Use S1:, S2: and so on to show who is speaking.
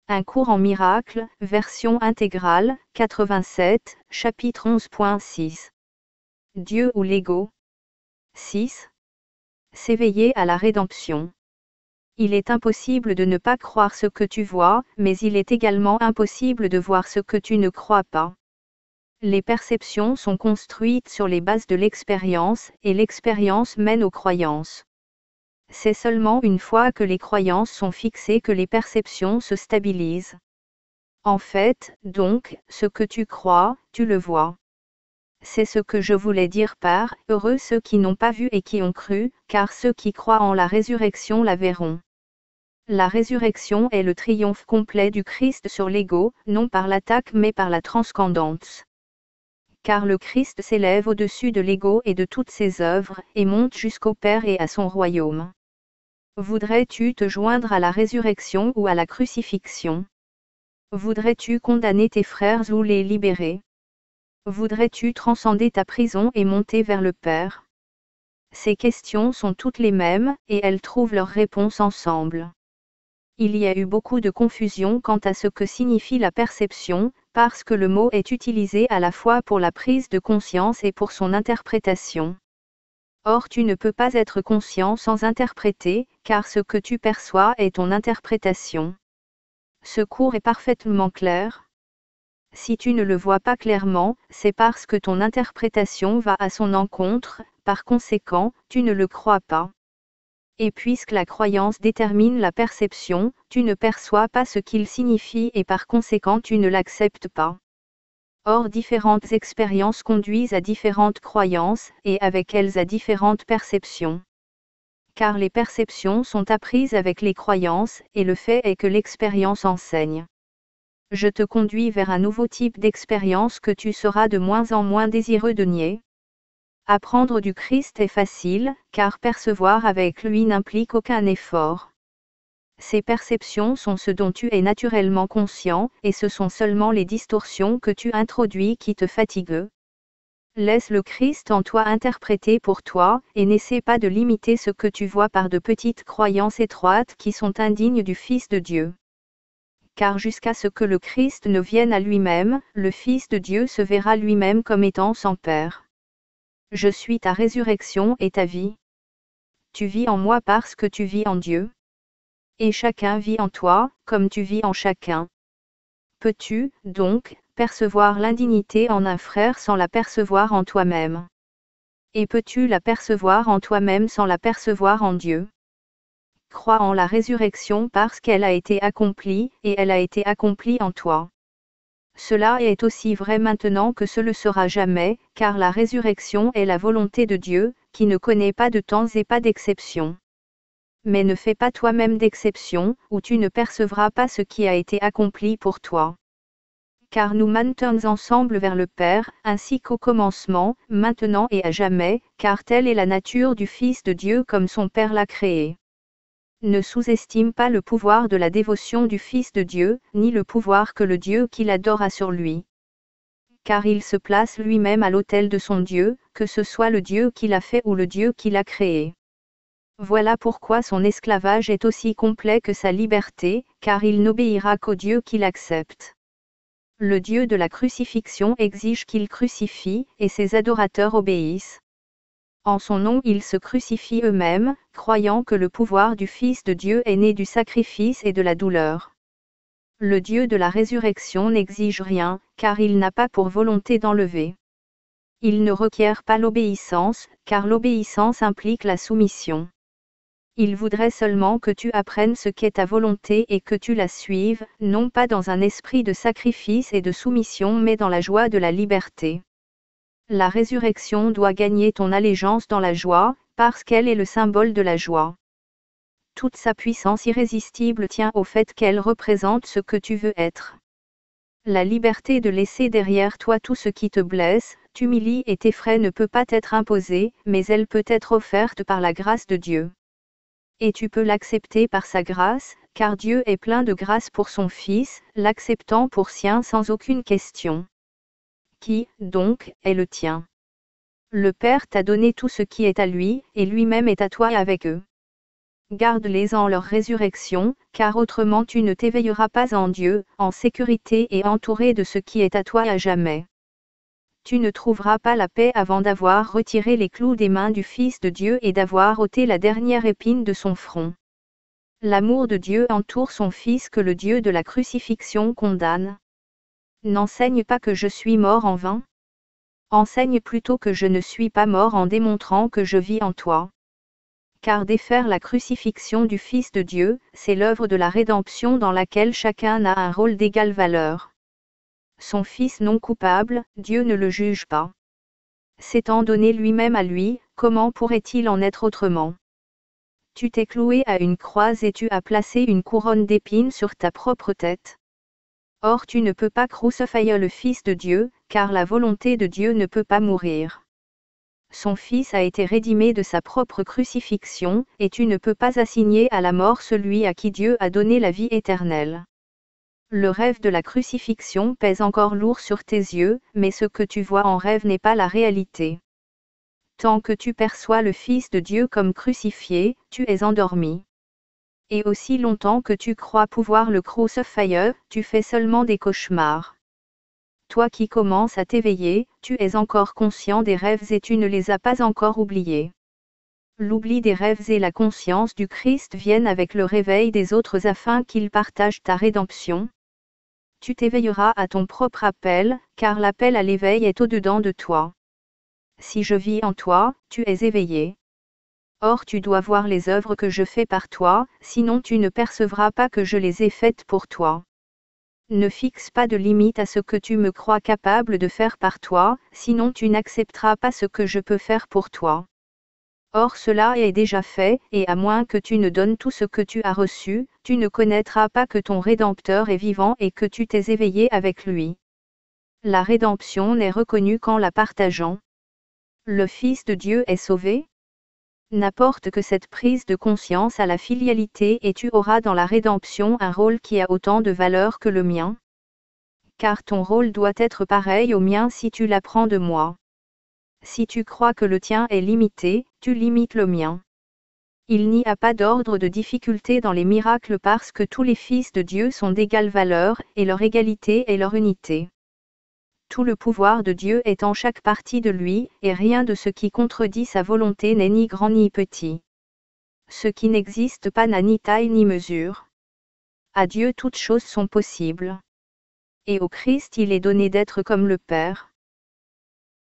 S1: Un cours en miracles, version intégrale, 87, chapitre 11.6. Dieu ou l'ego. 6. S'éveiller à la rédemption. Il est impossible de ne pas croire ce que tu vois, mais il est également impossible de voir ce que tu ne crois pas. Les perceptions sont construites sur les bases de l'expérience, et l'expérience mène aux croyances. C'est seulement une fois que les croyances sont fixées que les perceptions se stabilisent. En fait, donc, ce que tu crois, tu le vois. C'est ce que je voulais dire par « heureux ceux qui n'ont pas vu et qui ont cru, car ceux qui croient en la résurrection la verront ». La résurrection est le triomphe complet du Christ sur l'ego, non par l'attaque mais par la transcendance. Car le Christ s'élève au-dessus de l'ego et de toutes ses œuvres, et monte jusqu'au Père et à son royaume. Voudrais-tu te joindre à la résurrection ou à la crucifixion? Voudrais-tu condamner tes frères ou les libérer? Voudrais-tu transcender ta prison et monter vers le Père? Ces questions sont toutes les mêmes, et elles trouvent leur réponse ensemble. Il y a eu beaucoup de confusion quant à ce que signifie la perception, parce que le mot est utilisé à la fois pour la prise de conscience et pour son interprétation. Or tu ne peux pas être conscient sans interpréter, car ce que tu perçois est ton interprétation. Ce cours est parfaitement clair. Si tu ne le vois pas clairement, c'est parce que ton interprétation va à son encontre, par conséquent, tu ne le crois pas. Et puisque la croyance détermine la perception, tu ne perçois pas ce qu'il signifie et par conséquent tu ne l'acceptes pas. Or différentes expériences conduisent à différentes croyances, et avec elles à différentes perceptions. Car les perceptions sont apprises avec les croyances, et le fait est que l'expérience enseigne. Je te conduis vers un nouveau type d'expérience que tu seras de moins en moins désireux de nier. Apprendre du Christ est facile, car percevoir avec lui n'implique aucun effort. Ces perceptions sont ce dont tu es naturellement conscient, et ce sont seulement les distorsions que tu introduis qui te fatiguent. Laisse le Christ en toi interpréter pour toi, et n'essaie pas de limiter ce que tu vois par de petites croyances étroites qui sont indignes du Fils de Dieu. Car jusqu'à ce que le Christ ne vienne à lui-même, le Fils de Dieu se verra lui-même comme étant sans père. Je suis ta résurrection et ta vie. Tu vis en moi parce que tu vis en Dieu. Et chacun vit en toi, comme tu vis en chacun. Peux-tu, donc, percevoir l'indignité en un frère sans la percevoir en toi-même? Et peux-tu la percevoir en toi-même sans la percevoir en Dieu? Crois en la résurrection parce qu'elle a été accomplie, et elle a été accomplie en toi. Cela est aussi vrai maintenant que ce le sera jamais, car la résurrection est la volonté de Dieu, qui ne connaît pas de temps et pas d'exception. Mais ne fais pas toi-même d'exception, ou tu ne percevras pas ce qui a été accompli pour toi. Car nous maintenons ensemble vers le Père, ainsi qu'au commencement, maintenant et à jamais, car telle est la nature du Fils de Dieu comme son Père l'a créé. Ne sous-estime pas le pouvoir de la dévotion du Fils de Dieu, ni le pouvoir que le Dieu qui l'adore a sur lui. Car il se place lui-même à l'autel de son Dieu, que ce soit le Dieu qui l'a fait ou le Dieu qui l'a créé. Voilà pourquoi son esclavage est aussi complet que sa liberté, car il n'obéira qu'au Dieu qui l'accepte. Le Dieu de la crucifixion exige qu'il crucifie, et ses adorateurs obéissent. En son nom ils se crucifient eux-mêmes, croyant que le pouvoir du Fils de Dieu est né du sacrifice et de la douleur. Le Dieu de la résurrection n'exige rien, car il n'a pas pour volonté d'enlever. Il ne requiert pas l'obéissance, car l'obéissance implique la soumission. Il voudrait seulement que tu apprennes ce qu'est ta volonté et que tu la suives, non pas dans un esprit de sacrifice et de soumission mais dans la joie de la liberté. La résurrection doit gagner ton allégeance dans la joie, parce qu'elle est le symbole de la joie. Toute sa puissance irrésistible tient au fait qu'elle représente ce que tu veux être. La liberté de laisser derrière toi tout ce qui te blesse, t'humilie et t'effraie ne peut pas être imposée, mais elle peut être offerte par la grâce de Dieu. Et tu peux l'accepter par sa grâce, car Dieu est plein de grâce pour son Fils, l'acceptant pour sien sans aucune question. Qui, donc, est le tien? Le Père t'a donné tout ce qui est à lui, et lui-même est à toi et avec eux. garde-les en leur résurrection, car autrement tu ne t'éveilleras pas en Dieu, en sécurité et entouré de ce qui est à toi à jamais. Tu ne trouveras pas la paix avant d'avoir retiré les clous des mains du Fils de Dieu et d'avoir ôté la dernière épine de son front. L'amour de Dieu entoure son Fils que le Dieu de la crucifixion condamne. N'enseigne pas que je suis mort en vain. Enseigne plutôt que je ne suis pas mort en démontrant que je vis en toi. Car défaire la crucifixion du Fils de Dieu, c'est l'œuvre de la rédemption dans laquelle chacun a un rôle d'égale valeur. Son Fils non coupable, Dieu ne le juge pas. S'étant donné lui-même à lui, comment pourrait-il en être autrement? Tu t'es cloué à une croix et tu as placé une couronne d'épines sur ta propre tête. Or tu ne peux pas crucifier le Fils de Dieu, car la volonté de Dieu ne peut pas mourir. Son Fils a été rédimé de sa propre crucifixion, et tu ne peux pas assigner à la mort celui à qui Dieu a donné la vie éternelle. Le rêve de la crucifixion pèse encore lourd sur tes yeux, mais ce que tu vois en rêve n'est pas la réalité. Tant que tu perçois le Fils de Dieu comme crucifié, tu es endormi. Et aussi longtemps que tu crois pouvoir le crucifier, tu fais seulement des cauchemars. Toi qui commences à t'éveiller, tu es encore conscient des rêves et tu ne les as pas encore oubliés. L'oubli des rêves et la conscience du Christ viennent avec le réveil des autres afin qu'ils partagent ta rédemption. Tu t'éveilleras à ton propre appel, car l'appel à l'éveil est au-dedans de toi. Si je vis en toi, tu es éveillé. Or tu dois voir les œuvres que je fais par toi, sinon tu ne percevras pas que je les ai faites pour toi. Ne fixe pas de limite à ce que tu me crois capable de faire par toi, sinon tu n'accepteras pas ce que je peux faire pour toi. Or cela est déjà fait, et à moins que tu ne donnes tout ce que tu as reçu, tu ne connaîtras pas que ton Rédempteur est vivant et que tu t'es éveillé avec lui. La rédemption n'est reconnue qu'en la partageant. Le Fils de Dieu est sauvé? N'apporte que cette prise de conscience à la filialité et tu auras dans la rédemption un rôle qui a autant de valeur que le mien. Car ton rôle doit être pareil au mien si tu l'apprends de moi. Si tu crois que le tien est limité, tu limites le mien. Il n'y a pas d'ordre de difficulté dans les miracles parce que tous les fils de Dieu sont d'égale valeur, et leur égalité est leur unité. Tout le pouvoir de Dieu est en chaque partie de lui, et rien de ce qui contredit sa volonté n'est ni grand ni petit. Ce qui n'existe pas n'a ni taille ni mesure. À Dieu toutes choses sont possibles. Et au Christ il est donné d'être comme le Père.